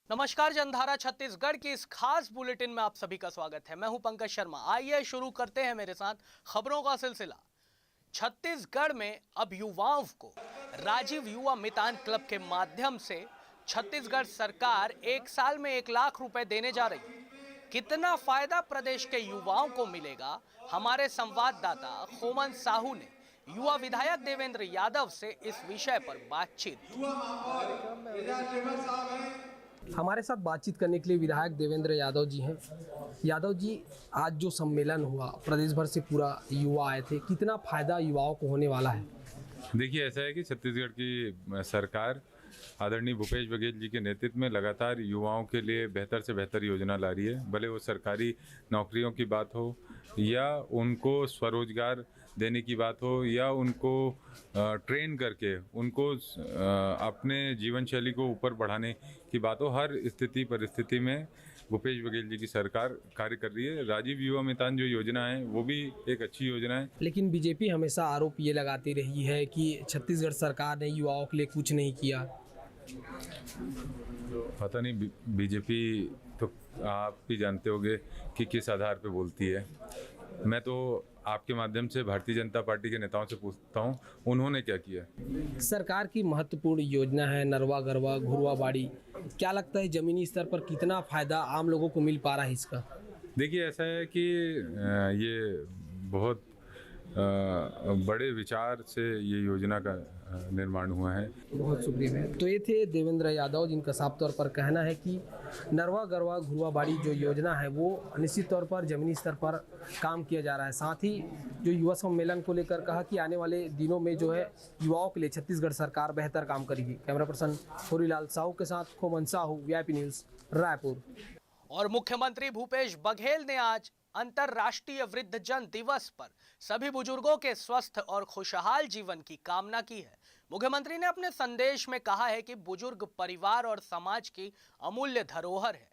नमस्कार, जनधारा छत्तीसगढ़ की इस खास बुलेटिन में आप सभी का स्वागत है। मैं हूं पंकज शर्मा। आइए शुरू करते हैं मेरे साथ खबरों का सिलसिला। छत्तीसगढ़ में अब युवाओं को राजीव युवा मितान क्लब के माध्यम से छत्तीसगढ़ सरकार 1 साल में 1 लाख रुपए देने जा रही है। कितना फायदा प्रदेश के युवाओं को मिलेगा, हमारे संवाददाता खोमन साहू ने युवा विधायक देवेंद्र यादव से इस विषय पर बातचीत। हमारे साथ बातचीत करने के लिए विधायक देवेंद्र यादव जी हैं। यादव जी, आज जो सम्मेलन हुआ, प्रदेश भर से पूरा युवा आए थे, कितना फायदा युवाओं को होने वाला है? देखिए, ऐसा है कि छत्तीसगढ़ की सरकार आदरणीय भूपेश बघेल जी के नेतृत्व में लगातार युवाओं के लिए बेहतर से बेहतर योजना ला रही है। भले वो सरकारी नौकरियों की बात हो या उनको स्वरोजगार देने की बात हो या उनको ट्रेन करके उनको अपने जीवन शैली को ऊपर बढ़ाने की बात हो, हर स्थिति परिस्थिति में भूपेश बघेल जी की सरकार कार्य कर रही है। राजीव युवा मितान जो योजना है वो भी एक अच्छी योजना है। लेकिन बीजेपी हमेशा आरोप ये लगाती रही है कि छत्तीसगढ़ सरकार ने युवाओं के लिए कुछ नहीं किया। पता नहीं, बीजेपी तो आप भी जानते होंगे कि किस आधार पे बोलती है। मैं तो आपके माध्यम से भारतीय जनता पार्टी के नेताओं से पूछता हूँ, उन्होंने क्या किया? सरकार की महत्वपूर्ण योजना है नरवा गरवा घुरवा बाड़ी। क्या लगता है जमीनी स्तर पर कितना फायदा आम लोगों को मिल पा रहा है इसका? देखिए, ऐसा है कि ये बहुत बड़े विचार से ये योजना का निर्माण हुआ है। बहुत शुक्रिया। तो ये थे देवेंद्र यादव, जिनका साफ तौर पर कहना है कि नरवा गरवा घुरवा बाड़ी जो योजना है वो निश्चित तौर पर जमीनी स्तर पर काम किया जा रहा है। साथ ही जो युवा सम्मेलन को लेकर कहा कि आने वाले दिनों में जो है युवाओं के लिए छत्तीसगढ़ सरकार बेहतर काम करेगी। कैमरा पर्सन होरीलाल साहू के साथ खोमन साहू, वीआईपी न्यूज़, रायपुर। और मुख्यमंत्री भूपेश बघेल ने आज अंतर्राष्ट्रीय वृद्धजन दिवस पर सभी बुजुर्गों के स्वस्थ और खुशहाल जीवन की कामना की है। मुख्यमंत्री ने अपने संदेश में कहा है कि बुजुर्ग परिवार और समाज की अमूल्य धरोहर है।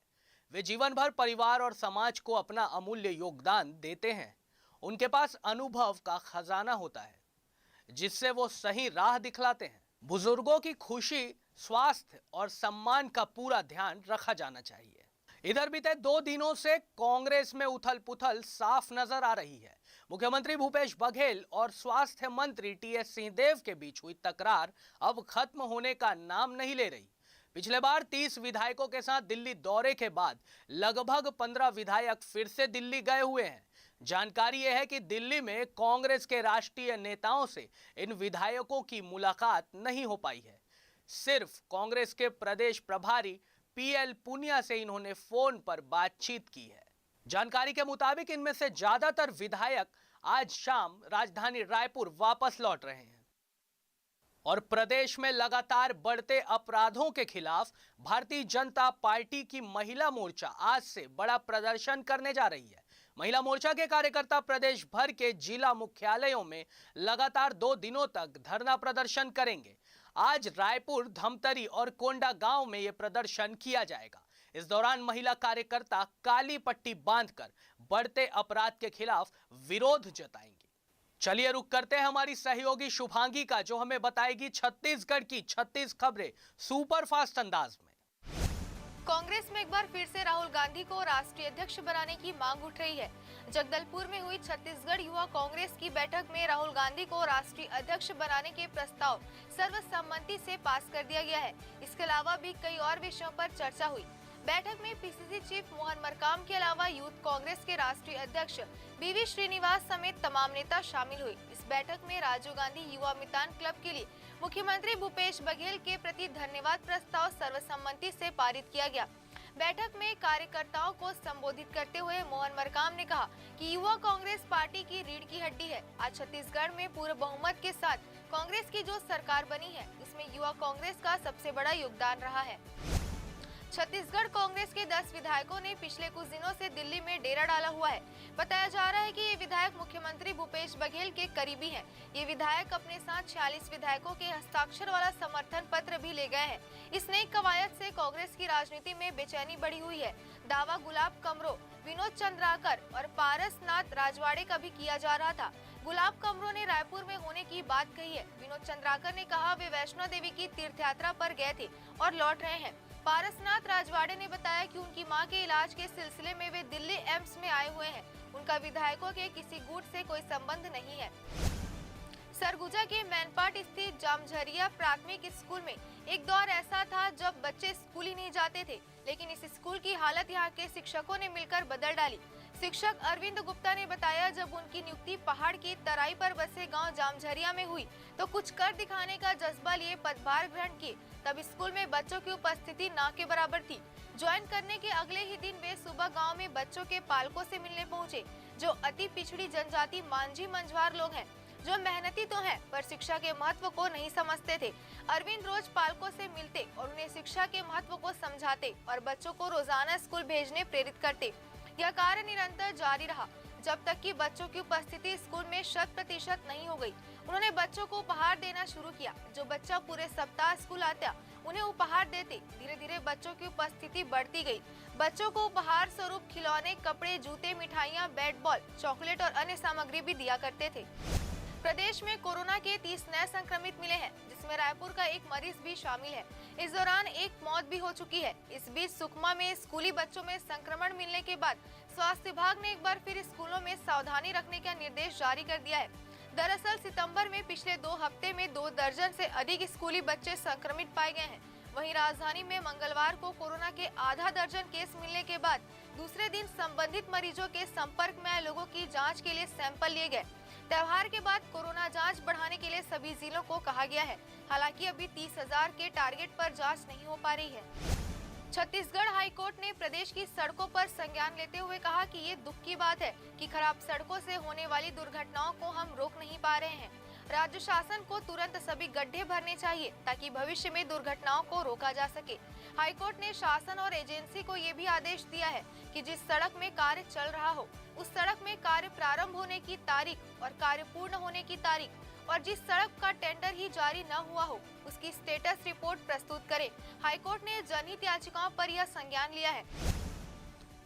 वे जीवन भर परिवार और समाज को अपना अमूल्य योगदान देते हैं। उनके पास अनुभव का खजाना होता है जिससे वो सही राह दिखलाते हैं। बुजुर्गों की खुशी, स्वास्थ्य और सम्मान का पूरा ध्यान रखा जाना चाहिए। इधर बीते 2 दिनों से कांग्रेस में उथल पुथल साफ नजर आ रही है। मुख्यमंत्री भूपेश बघेल और स्वास्थ्य मंत्री टीएस सिंहदेव के बीच हुई तकरार अब खत्म होने का नाम नहीं ले रही। पिछले बार 30 विधायकों के साथ दिल्ली दौरे के बाद लगभग 15 विधायक फिर से दिल्ली गए हुए हैं। जानकारी यह है कि दिल्ली में कांग्रेस के राष्ट्रीय नेताओं से इन विधायकों की मुलाकात नहीं हो पाई है। सिर्फ कांग्रेस के प्रदेश प्रभारी पीएल पुनिया से इन्होंने फोन पर बातचीत की है। जानकारी के मुताबिक इनमें से ज्यादातर विधायक आज शाम राजधानी रायपुर वापस लौट रहे हैं। और प्रदेश में लगातार बढ़ते अपराधों के खिलाफ भारतीय जनता पार्टी की महिला मोर्चा आज से बड़ा प्रदर्शन करने जा रही है। महिला मोर्चा के कार्यकर्ता प्रदेश भर के जिला मुख्यालयों में लगातार 2 दिनों तक धरना प्रदर्शन करेंगे। आज रायपुर, धमतरी और कोंडागांव में यह प्रदर्शन किया जाएगा। इस दौरान महिला कार्यकर्ता काली पट्टी बांधकर बढ़ते अपराध के खिलाफ विरोध जताएंगे। चलिए रुक करते हैं हमारी सहयोगी शुभांगी का, जो हमें बताएगी छत्तीसगढ़ की 36 खबरें सुपरफास्ट अंदाज में। कांग्रेस में एक बार फिर से राहुल गांधी को राष्ट्रीय अध्यक्ष बनाने की मांग उठ रही है। जगदलपुर में हुई छत्तीसगढ़ युवा कांग्रेस की बैठक में राहुल गांधी को राष्ट्रीय अध्यक्ष बनाने के प्रस्ताव सर्वसम्मति से पास कर दिया गया है। इसके अलावा भी कई और विषयों पर चर्चा हुई। बैठक में पीसीसी चीफ मोहन मरकाम के अलावा यूथ कांग्रेस के राष्ट्रीय अध्यक्ष बीवी श्रीनिवास समेत तमाम नेता शामिल हुए। इस बैठक में राजीव गांधी युवा मितान क्लब के लिए मुख्यमंत्री भूपेश बघेल के प्रति धन्यवाद प्रस्ताव सर्वसम्मति से पारित किया गया। बैठक में कार्यकर्ताओं को संबोधित करते हुए मोहन मरकाम ने कहा कि युवा कांग्रेस पार्टी की रीढ़ की हड्डी है। आज छत्तीसगढ़ में पूरे बहुमत के साथ कांग्रेस की जो सरकार बनी है, इसमें युवा कांग्रेस का सबसे बड़ा योगदान रहा है। छत्तीसगढ़ कांग्रेस के 10 विधायकों ने पिछले कुछ दिनों से दिल्ली में डेरा डाला हुआ है। बताया जा रहा है कि ये विधायक मुख्यमंत्री भूपेश बघेल के करीबी हैं। ये विधायक अपने साथ 46 विधायकों के हस्ताक्षर वाला समर्थन पत्र भी ले गए हैं। इस नई कवायद से कांग्रेस की राजनीति में बेचैनी बढ़ी हुई है। दावा गुलाब कमरो, विनोद चंद्राकर और पारसनाथ राजवाड़े का भी किया जा रहा था। गुलाब कमरो ने रायपुर में होने की बात कही है। विनोद चंद्राकर ने कहा वे वैष्णो देवी की तीर्थ यात्रा पर गए थे और लौट रहे हैं। पारसनाथ राजवाड़े ने बताया कि उनकी मां के इलाज के सिलसिले में वे दिल्ली एम्स में आए हुए हैं। उनका विधायकों के किसी गुट से कोई संबंध नहीं है। सरगुजा के मैनपाट स्थित जामझरिया प्राथमिक स्कूल में एक दौर ऐसा था जब बच्चे स्कूल ही नहीं जाते थे, लेकिन इस स्कूल की हालत यहाँ के शिक्षकों ने मिलकर बदल डाली। शिक्षक अरविंद गुप्ता ने बताया, जब उनकी नियुक्ति पहाड़ की तराई पर बसे गांव जामझरिया में हुई तो कुछ कर दिखाने का जज्बा लिए पदभार ग्रहण किए। तब स्कूल में बच्चों की उपस्थिति ना के बराबर थी। ज्वाइन करने के अगले ही दिन वे सुबह गांव में बच्चों के पालकों से मिलने पहुंचे, जो अति पिछड़ी जनजाति मांझी मंझवार लोग हैं, जो मेहनती तो हैं पर शिक्षा के महत्व को नहीं समझते थे। अरविंद रोज पालकों से मिलते और उन्हें शिक्षा के महत्व को समझाते और बच्चों को रोजाना स्कूल भेजने प्रेरित करते। यह कार्य निरंतर जारी रहा जब तक कि बच्चों की उपस्थिति स्कूल में 100% नहीं हो गई। उन्होंने बच्चों को उपहार देना शुरू किया। जो बच्चा पूरे सप्ताह स्कूल आता उन्हें उपहार देते। धीरे धीरे बच्चों की उपस्थिति बढ़ती गई। बच्चों को उपहार स्वरूप खिलौने, कपड़े, जूते, मिठाइयाँ, बैट बॉल, चॉकलेट और अन्य सामग्री भी दिया करते थे। प्रदेश में कोरोना के 30 नए संक्रमित मिले हैं, जिसमें रायपुर का एक मरीज भी शामिल है। इस दौरान एक मौत भी हो चुकी है। इस बीच सुकमा में स्कूली बच्चों में संक्रमण मिलने के बाद स्वास्थ्य विभाग ने एक बार फिर स्कूलों में सावधानी रखने का निर्देश जारी कर दिया है। दरअसल सितंबर में पिछले 2 हफ्ते में 2 दर्जन से अधिक स्कूली बच्चे संक्रमित पाए गए हैं। वहीं राजधानी में मंगलवार को कोरोना के आधा दर्जन केस मिलने के बाद दूसरे दिन संबंधित मरीजों के संपर्क में आए लोगों की जांच के लिए सैंपल लिए गए। त्योहार के बाद कोरोना जांच बढ़ाने के लिए सभी जिलों को कहा गया है। हालांकि अभी 30,000 के टारगेट पर जांच नहीं हो पा रही है। छत्तीसगढ़ हाईकोर्ट ने प्रदेश की सड़कों पर संज्ञान लेते हुए कहा कि ये दुख की बात है कि खराब सड़कों से होने वाली दुर्घटनाओं को हम रोक नहीं पा रहे हैं। राज्य शासन को तुरंत सभी गड्ढे भरने चाहिए ताकि भविष्य में दुर्घटनाओं को रोका जा सके। हाईकोर्ट ने शासन और एजेंसी को ये भी आदेश दिया है कि जिस सड़क में कार्य चल रहा हो उस सड़क में कार्य प्रारंभ होने की तारीख और कार्य पूर्ण होने की तारीख और जिस सड़क का टेंडर ही जारी न हुआ हो उसकी स्टेटस रिपोर्ट प्रस्तुत करें। हाईकोर्ट ने जनहित याचिकाओं पर यह संज्ञान लिया है।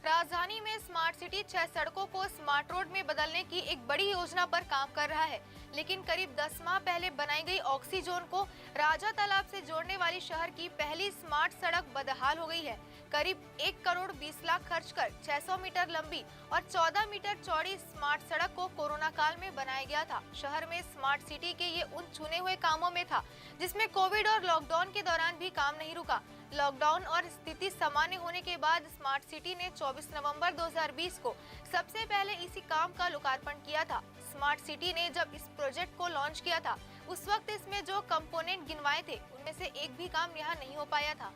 राजधानी में स्मार्ट सिटी 6 सड़कों को स्मार्ट रोड में बदलने की एक बड़ी योजना पर काम कर रहा है, लेकिन करीब 10 माह पहले बनाई गई ऑक्सीजोन को राजा तालाब से जोड़ने वाली शहर की पहली स्मार्ट सड़क बदहाल हो गई है। करीब 1 करोड़ 20 लाख खर्च कर 600 मीटर लंबी और 14 मीटर चौड़ी स्मार्ट सड़क को कोरोना काल में बनाया गया था। शहर में स्मार्ट सिटी के ये उन चुने हुए कामों में था जिसमें कोविड और लॉकडाउन के दौरान भी काम नहीं रुका। लॉकडाउन और स्थिति सामान्य होने के बाद स्मार्ट सिटी ने 24 नवंबर 2020 को सबसे पहले इसी काम का लोकार्पण किया था। स्मार्ट सिटी ने जब इस प्रोजेक्ट को लॉन्च किया था उस वक्त इसमें जो कंपोनेंट गिनवाए थे उनमें से एक भी काम यहाँ नहीं हो पाया था।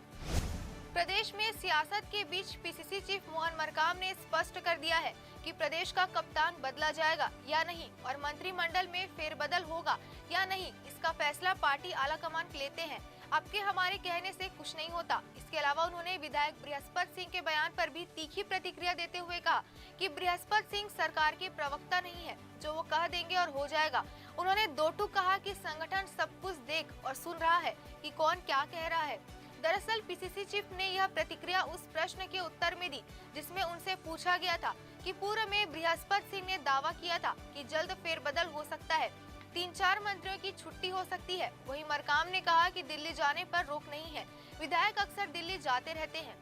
प्रदेश में सियासत के बीच पीसीसी चीफ मोहन मरकाम ने स्पष्ट कर दिया है कि प्रदेश का कप्तान बदला जाएगा या नहीं और मंत्रिमंडल में फेरबदल होगा या नहीं, इसका फैसला पार्टी आलाकमान लेते हैं। आपके हमारे कहने से कुछ नहीं होता। इसके अलावा उन्होंने विधायक बृहस्पति सिंह के बयान पर भी तीखी प्रतिक्रिया देते हुए कहा कि बृहस्पति सिंह सरकार के प्रवक्ता नहीं है, जो वो कह देंगे और हो जाएगा। उन्होंने दो टूक कहा कि संगठन सब कुछ देख और सुन रहा है कि कौन क्या कह रहा है। दरअसल पीसीसी चीफ ने यह प्रतिक्रिया उस प्रश्न के उत्तर में दी जिसमें उनसे पूछा गया था कि पूर्व में बृहस्पति सिंह ने दावा किया था कि जल्द फेरबदल हो सकता है, 3-4 मंत्रियों की छुट्टी हो सकती है। वहीं मरकाम ने कहा कि दिल्ली जाने पर रोक नहीं है, विधायक अक्सर दिल्ली जाते रहते हैं।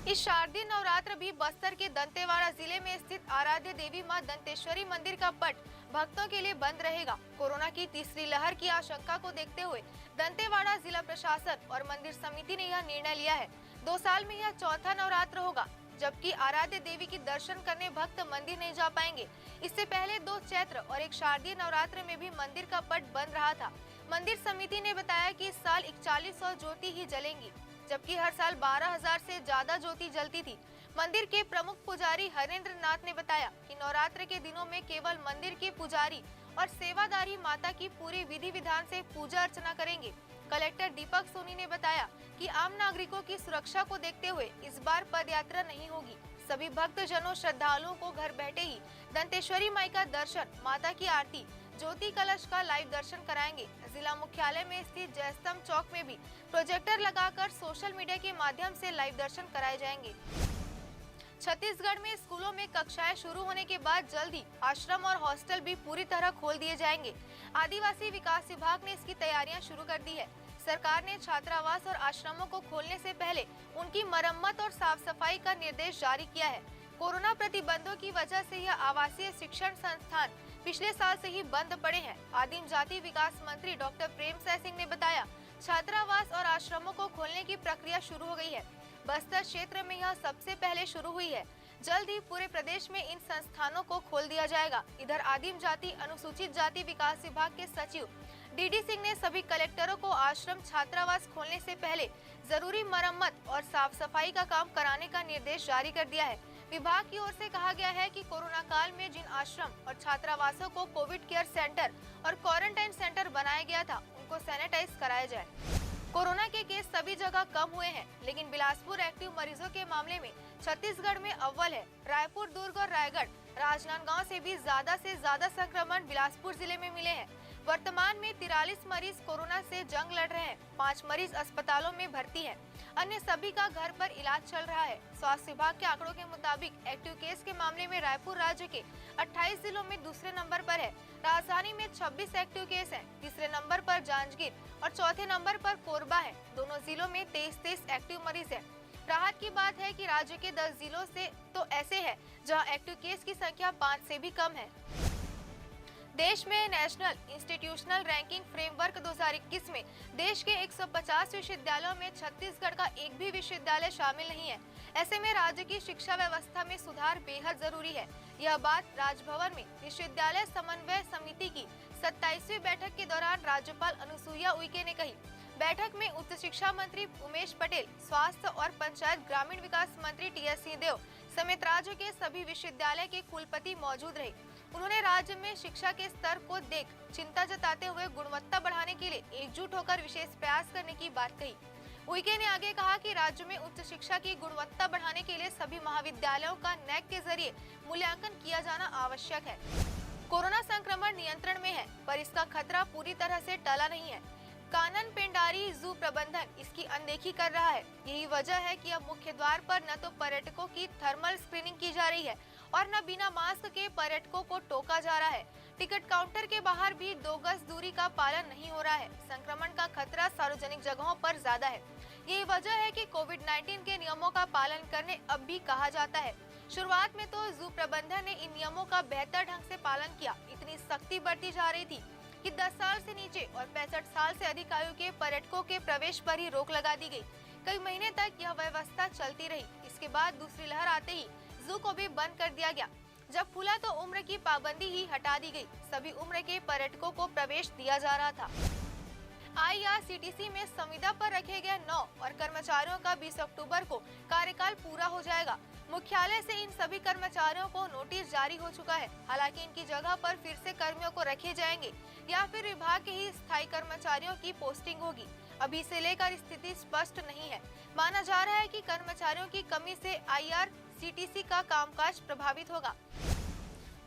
इस शारदीय नवरात्र भी बस्तर के दंतेवाड़ा जिले में स्थित आराध्य देवी मां दंतेश्वरी मंदिर का पट भक्तों के लिए बंद रहेगा। कोरोना की तीसरी लहर की आशंका को देखते हुए दंतेवाड़ा जिला प्रशासन और मंदिर समिति ने यह निर्णय लिया है। 2 साल में यह चौथा नवरात्र होगा, जबकि आराध्य देवी की दर्शन करने भक्त मंदिर नहीं जा पाएंगे। इससे पहले 2 चैत्र और एक शारदीय नवरात्र में भी मंदिर का पट बंद रहा था। मंदिर समिति ने बताया कि इस साल 4100 ज्योति ही जलेंगी, जबकि हर साल 12,000 से ज्यादा ज्योति जलती थी। मंदिर के प्रमुख पुजारी हरेंद्र नाथ ने बताया कि नवरात्र के दिनों में केवल मंदिर के पुजारी और सेवादारी माता की पूरी विधि विधान से पूजा अर्चना करेंगे। कलेक्टर दीपक सोनी ने बताया कि आम नागरिकों की सुरक्षा को देखते हुए इस बार पद यात्रा नहीं होगी। सभी भक्त जनों श्रद्धालुओं को घर बैठे ही दंतेश्वरी माई का दर्शन, माता की आरती, ज्योति कलश का लाइव दर्शन कराएंगे। जिला मुख्यालय में स्थित जयस्तंभ चौक में भी प्रोजेक्टर लगाकर सोशल मीडिया के माध्यम से लाइव दर्शन कराए जाएंगे। छत्तीसगढ़ में स्कूलों में कक्षाएं शुरू होने के बाद जल्द ही आश्रम और हॉस्टल भी पूरी तरह खोल दिए जाएंगे। आदिवासी विकास विभाग ने इसकी तैयारियां शुरू कर दी है। सरकार ने छात्रावास और आश्रमों को खोलने से पहले उनकी मरम्मत और साफ सफाई का निर्देश जारी किया है। कोरोना प्रतिबंधों की वजह से यह आवासीय शिक्षण संस्थान पिछले साल से ही बंद पड़े हैं। आदिम जाति विकास मंत्री डॉक्टर प्रेमसाय सिंह ने बताया, छात्रावास और आश्रमों को खोलने की प्रक्रिया शुरू हो गई है। बस्तर क्षेत्र में यह सबसे पहले शुरू हुई है। जल्द ही पूरे प्रदेश में इन संस्थानों को खोल दिया जाएगा। इधर आदिम जाति अनुसूचित जाति विकास विभाग के सचिव डीडी सिंह ने सभी कलेक्टरों को आश्रम छात्रावास खोलने से पहले जरूरी मरम्मत और साफ सफाई का काम कराने का निर्देश जारी कर दिया है। विभाग की ओर से कहा गया है कि कोरोना काल में जिन आश्रम और छात्रावासों को कोविड केयर सेंटर और क्वारंटाइन सेंटर बनाया गया था, उनको सैनिटाइज कराया जाए। कोरोना के केस सभी जगह कम हुए हैं, लेकिन बिलासपुर एक्टिव मरीजों के मामले में छत्तीसगढ़ में अव्वल है। रायपुर, दुर्ग और रायगढ़, राजनांदगांव से भी ज्यादा संक्रमण बिलासपुर जिले में मिले हैं। वर्तमान में 43 मरीज कोरोना से जंग लड़ रहे हैं। 5 मरीज अस्पतालों में भर्ती हैं। अन्य सभी का घर पर इलाज चल रहा है। स्वास्थ्य विभाग के आंकड़ों के मुताबिक एक्टिव केस के मामले में रायपुर राज्य के 28 जिलों में दूसरे नंबर पर है। राजधानी में 26 एक्टिव केस हैं। तीसरे नंबर पर जांजगीर और चौथे नंबर पर कोरबा है। दोनों जिलों में 23 एक्टिव मरीज हैं। राहत की बात है कि राज्य के 10 जिलों से तो ऐसे हैं जहां एक्टिव केस की संख्या 5 से भी कम है। देश में नेशनल इंस्टीट्यूशनल रैंकिंग फ्रेमवर्क 2021 में देश के 150 विश्वविद्यालयों में छत्तीसगढ़ का एक भी विश्वविद्यालय शामिल नहीं है। ऐसे में राज्य की शिक्षा व्यवस्था में सुधार बेहद जरूरी है। यह बात राजभवन में विश्वविद्यालय समन्वय समिति की 27वीं बैठक के दौरान राज्यपाल अनुसुईया उइके ने कही। बैठक में उच्च शिक्षा मंत्री उमेश पटेल, स्वास्थ्य और पंचायत ग्रामीण विकास मंत्री टीएस सिंहदेव समेत राज्य के सभी विश्वविद्यालय के कुलपति मौजूद रहे। उन्होंने राज्य में शिक्षा के स्तर को देख चिंता जताते हुए गुणवत्ता बढ़ाने के लिए एकजुट होकर विशेष प्रयास करने की बात कही। उइके ने आगे कहा कि राज्य में उच्च शिक्षा की गुणवत्ता बढ़ाने के लिए सभी महाविद्यालयों का नैक के जरिए मूल्यांकन किया जाना आवश्यक है। कोरोना संक्रमण नियंत्रण में है, पर इसका खतरा पूरी तरह से टला नहीं है। कानन पेंडारी जू प्रबंधन इसकी अनदेखी कर रहा है। यही वजह है कि अब मुख्य द्वार पर न तो पर्यटकों की थर्मल स्क्रीनिंग की जा रही है और न बिना मास्क के पर्यटकों को टोका जा रहा है। टिकट काउंटर के बाहर भी 2 गज दूरी का पालन नहीं हो रहा है। संक्रमण का खतरा सार्वजनिक जगहों पर ज्यादा है। यही वजह है कि कोविड-19 के नियमों का पालन करने अब भी कहा जाता है। शुरुआत में तो जू प्रबंधन ने इन नियमों का बेहतर ढंग से पालन किया। इतनी सख्ती बढ़ती जा रही थी कि 10 साल से नीचे और 65 साल से अधिक आयु के पर्यटकों के प्रवेश पर ही रोक लगा दी गई। कई महीने तक यह व्यवस्था चलती रही। इसके बाद दूसरी लहर आते ही जू को भी बंद कर दिया गया। जब खुला तो उम्र की पाबंदी ही हटा दी गई। सभी उम्र के पर्यटकों को प्रवेश दिया जा रहा था। IRCTC में संविदा पर रखे गए 9 और कर्मचारियों का 20 अक्टूबर को कार्यकाल पूरा हो जाएगा। मुख्यालय से इन सभी कर्मचारियों को नोटिस जारी हो चुका है। हालांकि इनकी जगह पर फिर से कर्मियों को रखे जाएंगे या फिर विभाग के ही स्थायी कर्मचारियों की पोस्टिंग होगी। अभी इसे लेकर स्थिति स्पष्ट नहीं है। माना जा रहा है कि कर्मचारियों की कमी से IRCTC का कामकाज प्रभावित होगा।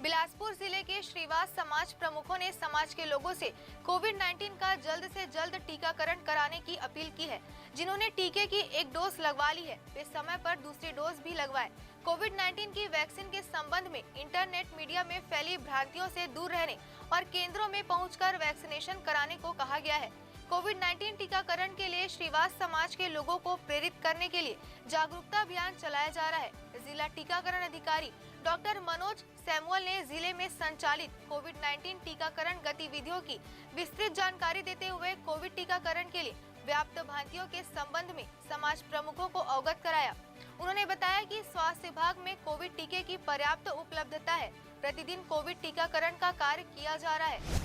बिलासपुर जिले के श्रीवास समाज प्रमुखों ने समाज के लोगों से कोविड-19 का जल्द से जल्द टीकाकरण कराने की अपील की है। जिन्होंने टीके की 1 डोज लगवा ली है, वे समय पर दूसरी डोज भी लगवाएं। कोविड-19 की वैक्सीन के संबंध में इंटरनेट मीडिया में फैली भ्रांतियों से दूर रहने और केंद्रों में पहुंचकर वैक्सीनेशन कराने को कहा गया है। कोविड-19 टीकाकरण के लिए श्रीवास समाज के लोगों को प्रेरित करने के लिए जागरूकता अभियान चलाया जा रहा है। जिला टीकाकरण अधिकारी डॉक्टर मनोज सैमुअल ने जिले में संचालित कोविड-19 टीकाकरण गतिविधियों की विस्तृत जानकारी देते हुए कोविड टीकाकरण के लिए व्याप्त भ्रांतियों के संबंध में समाज प्रमुखों को अवगत कराया। उन्होंने बताया कि स्वास्थ्य विभाग में कोविड टीके की पर्याप्त उपलब्धता है। प्रतिदिन कोविड टीकाकरण का कार्य किया जा रहा है।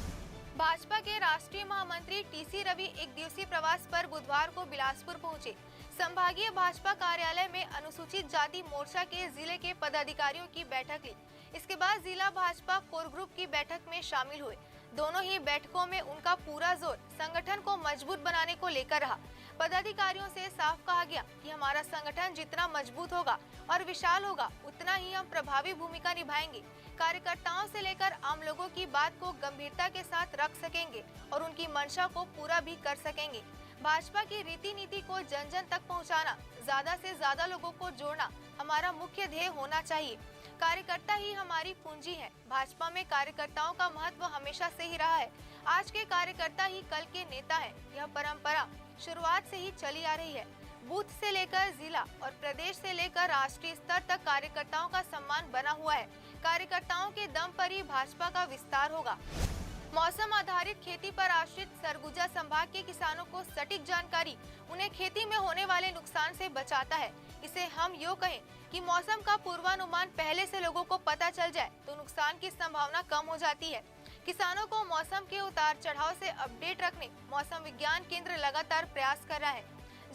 भाजपा के राष्ट्रीय महामंत्री TC रवि 1 दिवसीय प्रवास पर बुधवार को बिलासपुर पहुंचे। संभागीय भाजपा कार्यालय में अनुसूचित जाति मोर्चा के जिले के पदाधिकारियों की बैठक ली। इसके बाद जिला भाजपा कोर ग्रुप की बैठक में शामिल हुए। दोनों ही बैठकों में उनका पूरा जोर संगठन को मजबूत बनाने को लेकर रहा। पदाधिकारियों से साफ कहा गया कि हमारा संगठन जितना मजबूत होगा और विशाल होगा, उतना ही हम प्रभावी भूमिका निभाएंगे। कार्यकर्ताओं से लेकर आम लोगों की बात को गंभीरता के साथ रख सकेंगे और उनकी मंशा को पूरा भी कर सकेंगे। भाजपा की रीति नीति को जन जन तक पहुंचाना, ज्यादा से ज्यादा लोगों को जोड़ना हमारा मुख्य ध्येय होना चाहिए। कार्यकर्ता ही हमारी पूंजी है। भाजपा में कार्यकर्ताओं का महत्व हमेशा से ही रहा है। आज के कार्यकर्ता ही कल के नेता है। यह परंपरा शुरुआत से ही चली आ रही है। बूथ से लेकर जिला और प्रदेश से लेकर राष्ट्रीय स्तर तक कार्यकर्ताओं का सम्मान बना हुआ है। कार्यकर्ताओं के दम पर ही भाजपा का विस्तार होगा। मौसम आधारित खेती पर आश्रित सरगुजा संभाग के किसानों को सटीक जानकारी उन्हें खेती में होने वाले नुकसान से बचाता है। इसे हम यूँ कहें कि मौसम का पूर्वानुमान पहले से लोगों को पता चल जाए तो नुकसान की संभावना कम हो जाती है। किसानों को मौसम के उतार चढ़ाव से अपडेट रखने मौसम विज्ञान केंद्र लगातार प्रयास कर रहा है।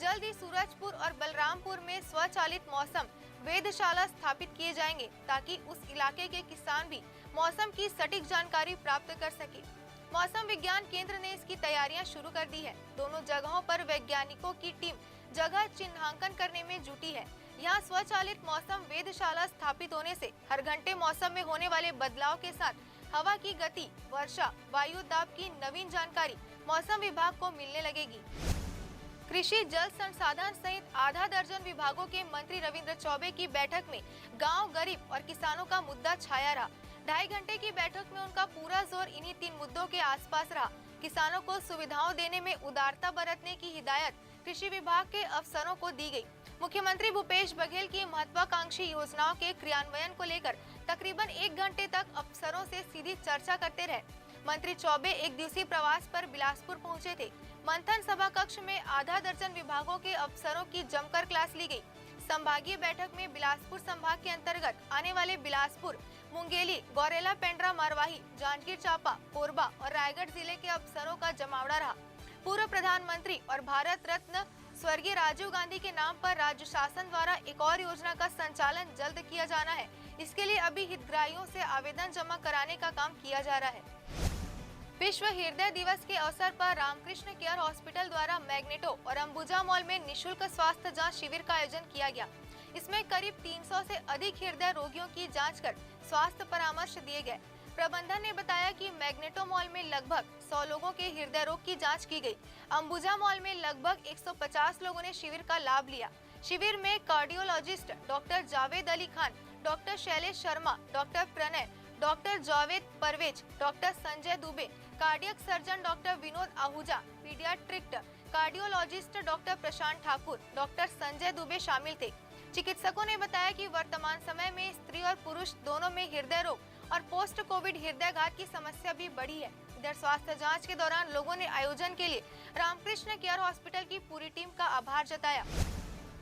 जल्द ही सूरजपुर और बलरामपुर में स्वचालित मौसम वेधशाला स्थापित किए जाएंगे ताकि उस इलाके के किसान भी मौसम की सटीक जानकारी प्राप्त कर सके। मौसम विज्ञान केंद्र ने इसकी तैयारियां शुरू कर दी है। दोनों जगहों पर वैज्ञानिकों की टीम जगह चिन्हांकन करने में जुटी है। यहाँ स्वचालित मौसम वेधशाला स्थापित होने से हर घंटे मौसम में होने वाले बदलाव के साथ हवा की गति, वर्षा, वायु दाब की नवीन जानकारी मौसम विभाग को मिलने लगेगी। कृषि, जल संसाधन सहित आधा दर्जन विभागों के मंत्री रविंद्र चौबे की बैठक में गांव, गरीब और किसानों का मुद्दा छाया रहा। 2.5 घंटे की बैठक में उनका पूरा जोर इन्हीं 3 मुद्दों के आसपास रहा। किसानों को सुविधाओं देने में उदारता बरतने की हिदायत कृषि विभाग के अफसरों को दी गई। मुख्यमंत्री भूपेश बघेल की महत्वाकांक्षी योजनाओं के क्रियान्वयन को लेकर तकरीबन 1 घंटे तक अफसरों से सीधी चर्चा करते रहे। मंत्री चौबे 1 दिवसीय प्रवास पर बिलासपुर पहुंचे थे। मंथन सभा कक्ष में आधा दर्जन विभागों के अफसरों की जमकर क्लास ली गई। संभागीय बैठक में बिलासपुर संभाग के अंतर्गत आने वाले बिलासपुर, मुंगेली, गौरेला, पेंड्रा, मरवाही, जांजगीर चांपा, कोरबा और रायगढ़ जिले के अफसरों का जमावड़ा रहा। पूर्व प्रधानमंत्री और भारत रत्न स्वर्गीय राजीव गांधी के नाम पर राज्य शासन द्वारा एक और योजना का संचालन जल्द किया जाना है। इसके लिए अभी हितग्राहियों से आवेदन जमा कराने का काम किया जा रहा है। विश्व हृदय दिवस के अवसर पर रामकृष्ण केयर हॉस्पिटल द्वारा मैग्नेटो और अंबुजा मॉल में निशुल्क स्वास्थ्य जांच शिविर का आयोजन किया गया। इसमें करीब 300 से अधिक हृदय रोगियों की जांच कर स्वास्थ्य परामर्श दिए गए। प्रबंधन ने बताया कि मैग्नेटो मॉल में लगभग 100 लोगों के हृदय रोग की जांच की गई। अंबुजा मॉल में लगभग 150 लोगों ने शिविर का लाभ लिया। शिविर में cardiologist doctor Javed Ali Khan, doctor Shailesh Sharma, doctor Pranay, doctor Javed Parvez, doctor Sanjay Dubey, cardiac surgeon doctor Vinod Ahuja, paediatric cardiologist doctor Prashant Thakur, doctor Sanjay Dubey शामिल थे। चिकित्सकों ने बताया कि वर्तमान समय में स्त्री और पुरुष दोनों में हृदय रोग और पोस्ट कोविड हृदयघात की समस्या भी बढ़ी है। इधर स्वास्थ्य जांच के दौरान लोगों ने आयोजन के लिए रामकृष्ण केयर हॉस्पिटल की पूरी टीम का आभार जताया।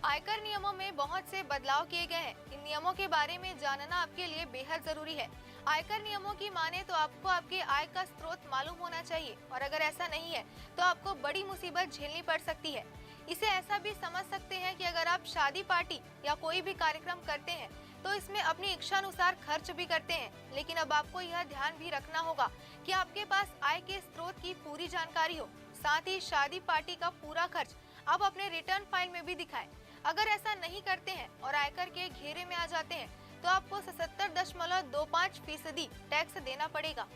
आयकर नियमों में बहुत से बदलाव किए गए हैं। इन नियमों के बारे में जानना आपके लिए बेहद जरूरी है। आयकर नियमों की माने तो आपको आपके आय का स्रोत मालूम होना चाहिए और अगर ऐसा नहीं है तो आपको बड़ी मुसीबत झेलनी पड़ सकती है। इसे ऐसा भी समझ सकते हैं कि अगर आप शादी, पार्टी या कोई भी कार्यक्रम करते हैं तो इसमें अपनी इच्छानुसार खर्च भी करते हैं, लेकिन अब आपको यह ध्यान भी रखना होगा कि आपके पास आय के स्रोत की पूरी जानकारी हो। साथ ही शादी, पार्टी का पूरा खर्च आप अपने रिटर्न फाइल में भी दिखाएं। अगर ऐसा नहीं करते हैं और आयकर के घेरे में आ जाते हैं तो आपको 77.25% टैक्स देना पड़ेगा।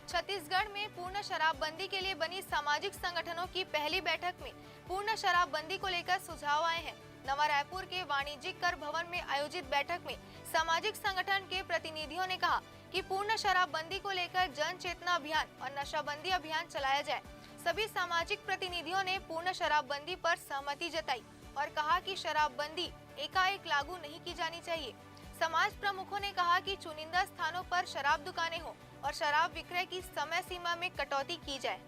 छत्तीसगढ़ में पूर्ण शराबबंदी के लिए बनी सामाजिक संगठनों की पहली बैठक में पूर्ण शराबबंदी को लेकर सुझाव आए हैं। नवा रायपुर के वाणिज्यिक कर भवन में आयोजित बैठक में सामाजिक संगठन के प्रतिनिधियों ने कहा कि पूर्ण शराबबंदी को लेकर जन चेतना अभियान और नशाबंदी अभियान चलाया जाए। सभी सामाजिक प्रतिनिधियों ने पूर्ण शराबबंदी पर सहमति जताई और कहा कि शराबबंदी एकाएक लागू नहीं की जानी चाहिए। समाज प्रमुखों ने कहा कि चुनिंदा स्थानों पर शराब दुकानें हो और शराब विक्रय की समय सीमा में कटौती की जाए।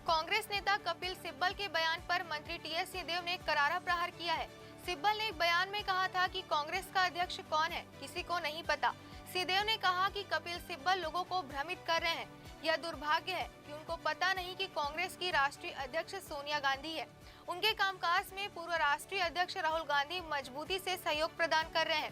कांग्रेस नेता कपिल सिब्बल के बयान पर मंत्री टीएस सिंहदेव ने करारा प्रहार किया है। सिब्बल ने एक बयान में कहा था कि कांग्रेस का अध्यक्ष कौन है किसी को नहीं पता। सिंहदेव ने कहा कि कपिल सिब्बल लोगों को भ्रमित कर रहे हैं। यह दुर्भाग्य है कि उनको पता नहीं कि कांग्रेस की राष्ट्रीय अध्यक्ष सोनिया गांधी है। उनके कामकाज में पूर्व राष्ट्रीय अध्यक्ष राहुल गांधी मजबूती से सहयोग प्रदान कर रहे हैं।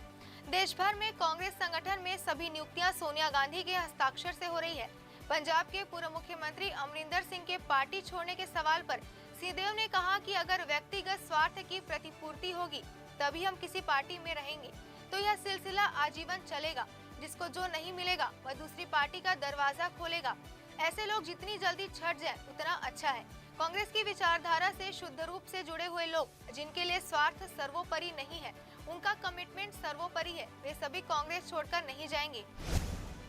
देश भर में कांग्रेस संगठन में सभी नियुक्तियां सोनिया गांधी के हस्ताक्षर से हो रही है। पंजाब के पूर्व मुख्यमंत्री अमरिंदर सिंह के पार्टी छोड़ने के सवाल पर सिंहदेव ने कहा कि अगर व्यक्तिगत स्वार्थ की प्रतिपूर्ति होगी तभी हम किसी पार्टी में रहेंगे, तो यह सिलसिला आजीवन चलेगा। जिसको जो नहीं मिलेगा वह दूसरी पार्टी का दरवाजा खोलेगा। ऐसे लोग जितनी जल्दी छट जाएं उतना अच्छा है। कांग्रेस की विचारधारा से शुद्ध रूप से जुड़े हुए लोग जिनके लिए स्वार्थ सर्वोपरि नहीं है, उनका कमिटमेंट सर्वोपरि है, वे सभी कांग्रेस छोड़कर नहीं जाएंगे।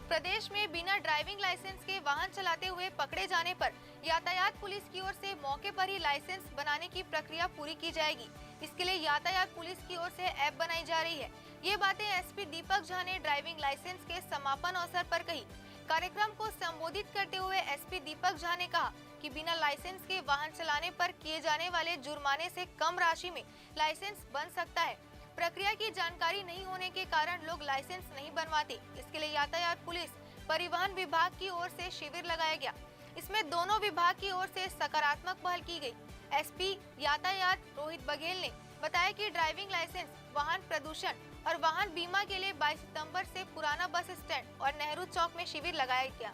प्रदेश में बिना ड्राइविंग लाइसेंस के वाहन चलाते हुए पकड़े जाने पर यातायात पुलिस की ओर से मौके पर ही लाइसेंस बनाने की प्रक्रिया पूरी की जाएगी। इसके लिए यातायात पुलिस की ओर से ऐप बनाई जा रही है। ये बातें एसपी दीपक झा ने ड्राइविंग लाइसेंस के समापन अवसर पर कही। कार्यक्रम को संबोधित करते हुए एसपी दीपक झा ने कहा कि बिना लाइसेंस के वाहन चलाने पर किए जाने वाले जुर्माने से कम राशि में लाइसेंस बन सकता है। प्रक्रिया की जानकारी नहीं होने के कारण लोग लाइसेंस नहीं बनवाते। इसके लिए यातायात पुलिस परिवहन विभाग की ओर से शिविर लगाया गया। इसमें दोनों विभाग की ओर से सकारात्मक पहल की गई। एसपी यातायात रोहित बघेल ने बताया कि ड्राइविंग लाइसेंस, वाहन प्रदूषण और वाहन बीमा के लिए 22 सितंबर से पुराना बस स्टैंड और नेहरू चौक में शिविर लगाया गया।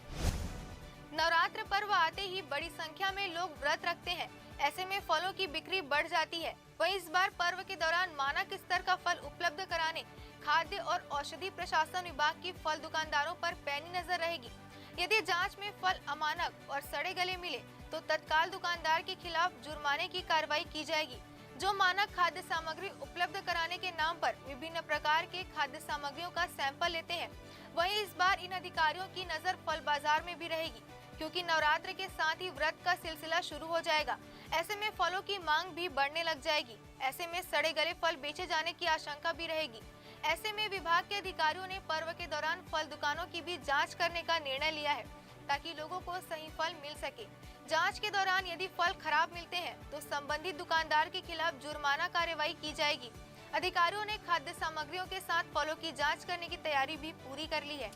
नवरात्र पर्व आते ही बड़ी संख्या में लोग व्रत रखते हैं। ऐसे में फलों की बिक्री बढ़ जाती है। वहीं इस बार पर्व के दौरान मानक स्तर का फल उपलब्ध कराने खाद्य और औषधि प्रशासन विभाग की फल दुकानदारों पर पैनी नजर रहेगी। यदि जांच में फल अमानक और सड़े गले मिले तो तत्काल दुकानदार के खिलाफ जुर्माने की कार्रवाई की जाएगी। जो मानक खाद्य सामग्री उपलब्ध कराने के नाम पर विभिन्न प्रकार के खाद्य सामग्रियों का सैंपल लेते हैं, वहीं इस बार इन अधिकारियों की नजर फल बाजार में भी रहेगी, क्योंकि नवरात्र के साथ ही व्रत का सिलसिला शुरू हो जाएगा। ऐसे में फलों की मांग भी बढ़ने लग जाएगी। ऐसे में सड़े गले फल बेचे जाने की आशंका भी रहेगी। ऐसे में विभाग के अधिकारियों ने पर्व के दौरान फल दुकानों की भी जांच करने का निर्णय लिया है, ताकि लोगों को सही फल मिल सके। जांच के दौरान यदि फल खराब मिलते हैं तो संबंधित दुकानदार के खिलाफ जुर्माना कार्रवाई की जाएगी। अधिकारियों ने खाद्य सामग्रियों के साथ फलों की जाँच करने की तैयारी भी पूरी कर ली है।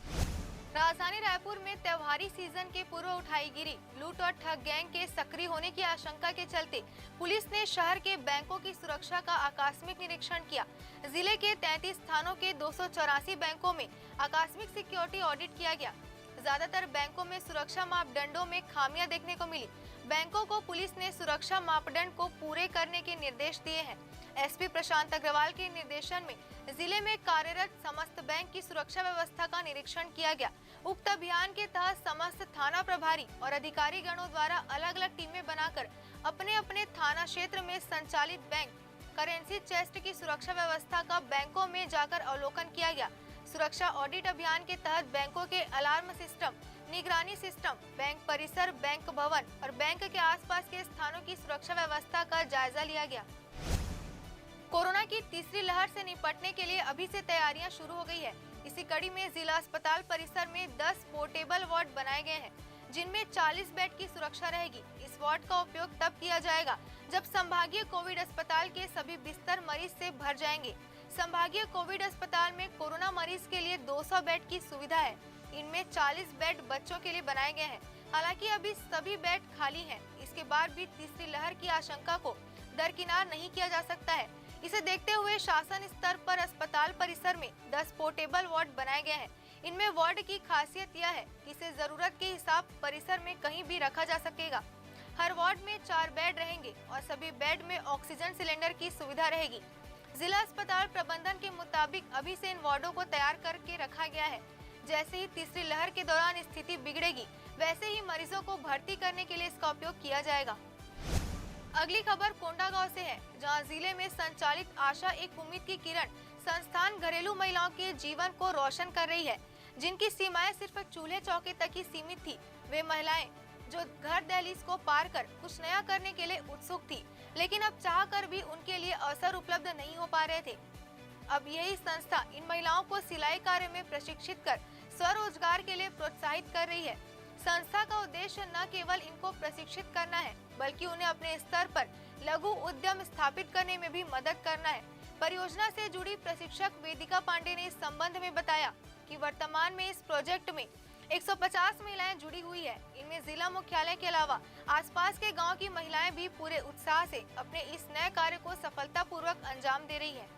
राजधानी रायपुर में त्योहारी सीजन के पूर्व उठाई गिरी लूट और ठग गैंग के सक्रिय होने की आशंका के चलते पुलिस ने शहर के बैंकों की सुरक्षा का आकस्मिक निरीक्षण किया। जिले के 33 थानों के 284 बैंकों में आकस्मिक सिक्योरिटी ऑडिट किया गया। ज्यादातर बैंकों में सुरक्षा मापदंडों में खामियां देखने को मिली। बैंकों को पुलिस ने सुरक्षा मापदंड को पूरे करने के निर्देश दिए हैं। एसपी प्रशांत अग्रवाल के निर्देशन में जिले में कार्यरत समस्त बैंक की सुरक्षा व्यवस्था का निरीक्षण किया गया। उक्त अभियान के तहत समस्त थाना प्रभारी और अधिकारी गणों द्वारा अलग अलग टीमें बनाकर अपने अपने थाना क्षेत्र में संचालित बैंक करेंसी चेस्ट की सुरक्षा व्यवस्था का बैंकों में जाकर अवलोकन किया गया। सुरक्षा ऑडिट अभियान के तहत बैंकों के अलार्म सिस्टम, निगरानी सिस्टम, बैंक परिसर, बैंक भवन और बैंक के आसपास के स्थानों की सुरक्षा व्यवस्था का जायजा लिया गया। कोरोना की तीसरी लहर से निपटने के लिए अभी से तैयारियां शुरू हो गई है। इसी कड़ी में जिला अस्पताल परिसर में 10 पोर्टेबल वार्ड बनाए गए हैं, जिनमें 40 बेड की सुरक्षा रहेगी। इस वार्ड का उपयोग तब किया जाएगा जब संभागीय कोविड अस्पताल के सभी बिस्तर मरीज से भर जाएंगे। संभागीय कोविड अस्पताल में कोरोना मरीज के लिए 200 बेड की सुविधा है। इनमें 40 बेड बच्चों के लिए बनाए गए हैं। हालांकि अभी सभी बेड खाली हैं। इसके बाद भी तीसरी लहर की आशंका को दरकिनार नहीं किया जा सकता है। इसे देखते हुए शासन स्तर पर अस्पताल परिसर में 10 पोर्टेबल वार्ड बनाए गए हैं। इनमें वार्ड की खासियत यह है कि इसे जरूरत के हिसाब परिसर में कहीं भी रखा जा सकेगा। हर वार्ड में 4 बेड रहेंगे और सभी बेड में ऑक्सीजन सिलेंडर की सुविधा रहेगी। जिला अस्पताल प्रबंधन के मुताबिक अभी से इन वार्डों को तैयार करके रखा गया है। जैसे ही तीसरी लहर के दौरान स्थिति बिगड़ेगी, वैसे ही मरीजों को भर्ती करने के लिए इसका उपयोग किया जाएगा। अगली खबर कोंडागांव से है, जहां जिले में संचालित आशा एक उम्मीद की किरण संस्थान घरेलू महिलाओं के जीवन को रोशन कर रही है। जिनकी सीमाएं सिर्फ चूल्हे चौके तक ही सीमित थी, वे महिलाएं जो घर दहलीज को पार कर कुछ नया करने के लिए उत्सुक थी, लेकिन अब चाह कर भी उनके लिए अवसर उपलब्ध नहीं हो पा रहे थे। अब यही संस्था इन महिलाओं को सिलाई कार्य में प्रशिक्षित कर स्वरोजगार के लिए प्रोत्साहित कर रही है। संस्था का उद्देश्य न केवल इनको प्रशिक्षित करना है, बल्कि उन्हें अपने स्तर पर लघु उद्यम स्थापित करने में भी मदद करना है। परियोजना से जुड़ी प्रशिक्षक वेदिका पांडे ने इस संबंध में बताया कि वर्तमान में इस प्रोजेक्ट में 150 महिलाएं जुड़ी हुई है। इनमें जिला मुख्यालय के अलावा आसपास के गांव की महिलाएं भी पूरे उत्साह से अपने इस नए कार्य को सफलतापूर्वक अंजाम दे रही है।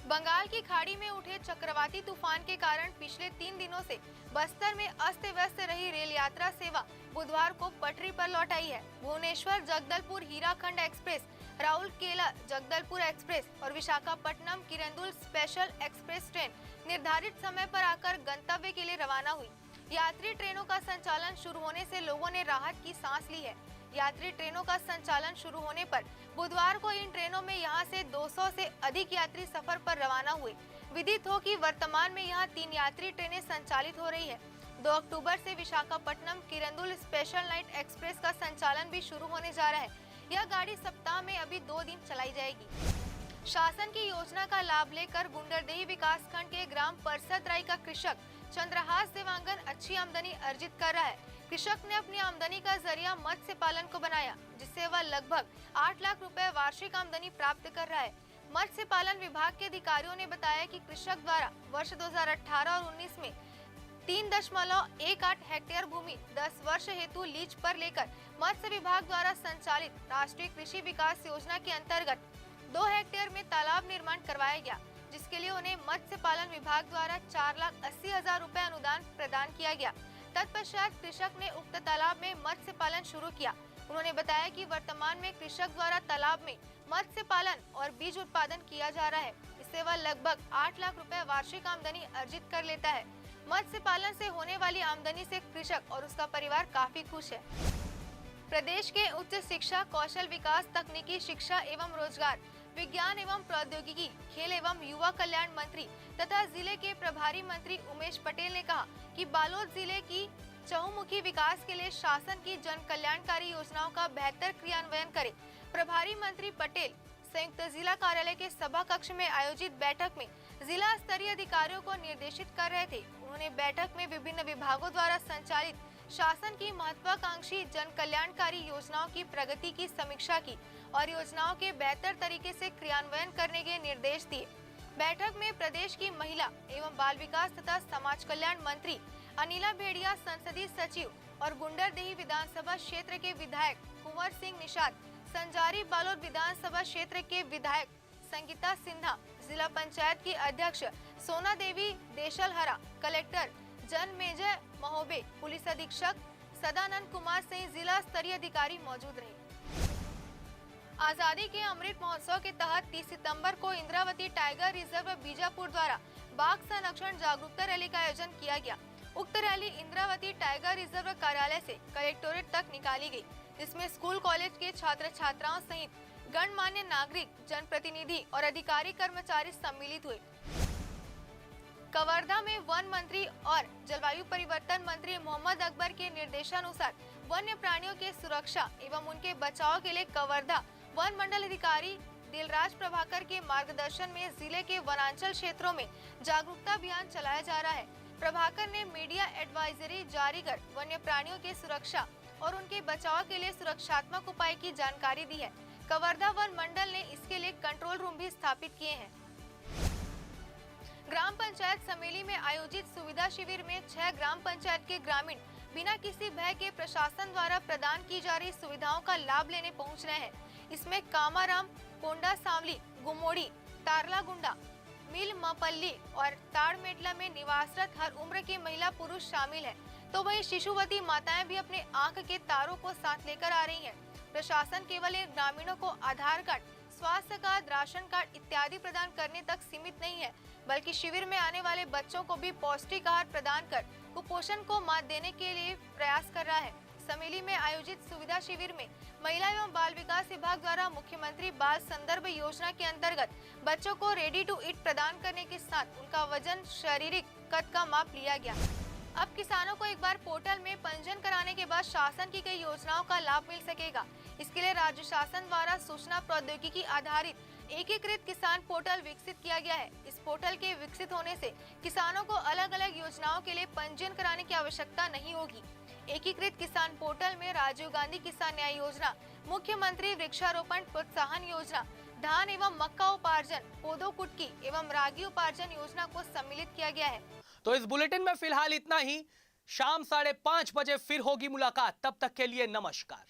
बंगाल की खाड़ी में उठे चक्रवाती तूफान के कारण पिछले 3 दिनों से बस्तर में अस्त व्यस्त रही रेल यात्रा सेवा बुधवार को पटरी पर लौट आई है। भुवनेश्वर जगदलपुर हीराखंड एक्सप्रेस, राउरकेला जगदलपुर एक्सप्रेस और Visakhapatnam Kirandul special express train निर्धारित समय पर आकर गंतव्य के लिए रवाना हुई। यात्री ट्रेनों का संचालन शुरू होने से लोगों ने राहत की सांस ली है। यात्री ट्रेनों का संचालन शुरू होने पर बुधवार को इन ट्रेनों में यहां से 200 से अधिक यात्री सफर पर रवाना हुए। विदित हो कि वर्तमान में यहाँ 3 यात्री ट्रेनें संचालित हो रही है। 2 अक्टूबर से Visakhapatnam Kirandul special night express का संचालन भी शुरू होने जा रहा है। यह गाड़ी सप्ताह में अभी 2 दिन चलाई जाएगी। शासन की योजना का लाभ लेकर गुंडरदेही विकास खंड के ग्राम परसतराई का कृषक चंद्रहास देवांगन अच्छी आमदनी अर्जित कर रहा है। कृषक ने अपनी आमदनी का जरिया मत्स्य पालन को बनाया, जिससे वह लगभग 8 लाख रुपए वार्षिक आमदनी प्राप्त कर रहा है। मत्स्य पालन विभाग के अधिकारियों ने बताया कि कृषक द्वारा वर्ष 2018 और 19 में 3.18 हेक्टेयर भूमि 10 वर्ष हेतु लीज पर लेकर मत्स्य विभाग द्वारा संचालित राष्ट्रीय कृषि विकास योजना के अंतर्गत 2 हेक्टेयर में तालाब निर्माण करवाया गया, जिसके लिए उन्हें मत्स्य पालन विभाग द्वारा 4,80,000 रुपए अनुदान प्रदान किया गया। तत्पश्चात कृषक ने उक्त तालाब में मत्स्य पालन शुरू किया। उन्होंने बताया कि वर्तमान में कृषक द्वारा तालाब में मत्स्य पालन और बीज उत्पादन किया जा रहा है। इससे वह लगभग 8 लाख रुपए वार्षिक आमदनी अर्जित कर लेता है। मत्स्य पालन से होने वाली आमदनी से कृषक और उसका परिवार काफी खुश है। प्रदेश के उच्च शिक्षा, कौशल विकास, तकनीकी शिक्षा एवं रोजगार, विज्ञान एवं प्रौद्योगिकी, खेल एवं युवा कल्याण मंत्री तथा जिले के प्रभारी मंत्री उमेश पटेल ने कहा कि बालोद जिले की चहुमुखी विकास के लिए शासन की जन कल्याणकारी योजनाओं का बेहतर क्रियान्वयन करे। प्रभारी मंत्री पटेल संयुक्त जिला कार्यालय के सभा कक्ष में आयोजित बैठक में जिला स्तरीय अधिकारियों को निर्देशित कर रहे थे। उन्होंने बैठक में विभिन्न विभागों द्वारा संचालित शासन की महत्वाकांक्षी जन कल्याणकारी योजनाओं की प्रगति की समीक्षा की और योजनाओं के बेहतर तरीके से क्रियान्वयन करने के निर्देश दिए। बैठक में प्रदेश की महिला एवं बाल विकास तथा समाज कल्याण मंत्री अनिला भेड़िया, संसदीय सचिव और गुंडरदेही विधानसभा क्षेत्र के विधायक कुंवर सिंह निषाद, संजारी बालोद विधानसभा क्षेत्र के विधायक संगीता सिन्हा, जिला पंचायत की अध्यक्ष सोना देवी देशलहरा, कलेक्टर जनमेजय महोबे, पुलिस अधीक्षक सदानंद कुमार सहित जिला स्तरीय अधिकारी मौजूद रहे। आजादी के अमृत महोत्सव के तहत 30 सितंबर को इंद्रावती टाइगर रिजर्व बीजापुर द्वारा बाघ संरक्षण जागरूकता रैली का आयोजन किया गया। उक्त रैली इंद्रावती टाइगर रिजर्व कार्यालय से कलेक्टोरेट तक निकाली गई, जिसमें स्कूल कॉलेज के छात्र छात्राओं सहित गणमान्य नागरिक, जनप्रतिनिधि और अधिकारी कर्मचारी सम्मिलित हुए। कवर्धा में वन मंत्री और जलवायु परिवर्तन मंत्री मोहम्मद अकबर के निर्देशानुसार वन्य प्राणियों के सुरक्षा एवं उनके बचाव के लिए कवर्धा वन मंडल अधिकारी दिलराज प्रभाकर के मार्गदर्शन में जिले के वनांचल क्षेत्रों में जागरूकता अभियान चलाया जा रहा है। प्रभाकर ने मीडिया एडवाइजरी जारी कर वन्य प्राणियों की सुरक्षा और उनके बचाव के लिए सुरक्षात्मक उपाय की जानकारी दी है। कवर्धा वन मंडल ने इसके लिए कंट्रोल रूम भी स्थापित किए हैं। ग्राम पंचायत समेली में आयोजित सुविधा शिविर में 6 ग्राम पंचायत के ग्रामीण बिना किसी भय के प्रशासन द्वारा प्रदान की जा रही सुविधाओं का लाभ लेने पहुंच रहे हैं। इसमें कामाराम, कोंडा सांवली, गुमोड़ी, तारलागुंडा, मिल मपल्ली और ताड़मेटला में निवासरत हर उम्र के महिला पुरुष शामिल है, तो वहीं शिशुवती माताएं भी अपने आंख के तारों को साथ लेकर आ रही हैं। प्रशासन केवल इन ग्रामीणों को आधार कार्ड, स्वास्थ्य कार्ड, राशन कार्ड इत्यादि प्रदान करने तक सीमित नहीं है, बल्कि शिविर में आने वाले बच्चों को भी पौष्टिक आहार प्रदान कर कुपोषण को मात देने के लिए प्रयास कर रहा है। समेली में आयोजित सुविधा शिविर में महिला एवं बाल विकास विभाग द्वारा मुख्यमंत्री बाल संदर्भ योजना के अंतर्गत बच्चों को रेडी टू ईट प्रदान करने के साथ उनका वजन, शारीरिक कद का माप लिया गया। अब किसानों को एक बार पोर्टल में पंजीयन कराने के बाद शासन की कई योजनाओं का लाभ मिल सकेगा। इसके लिए राज्य शासन द्वारा सूचना प्रौद्योगिकी आधारित एकीकृत किसान पोर्टल विकसित किया गया है। इस पोर्टल के विकसित होने से किसानों को अलग अलग योजनाओं के लिए पंजीयन कराने की आवश्यकता नहीं होगी। एकीकृत किसान पोर्टल में राजीव गांधी किसान न्याय योजना, मुख्यमंत्री वृक्षारोपण प्रोत्साहन योजना, धान एवं मक्का उपार्जन, कोदो कुटकी एवं रागी उपार्जन योजना को सम्मिलित किया गया है। तो इस बुलेटिन में फिलहाल इतना ही। शाम 5:30 बजे फिर होगी मुलाकात। तब तक के लिए नमस्कार।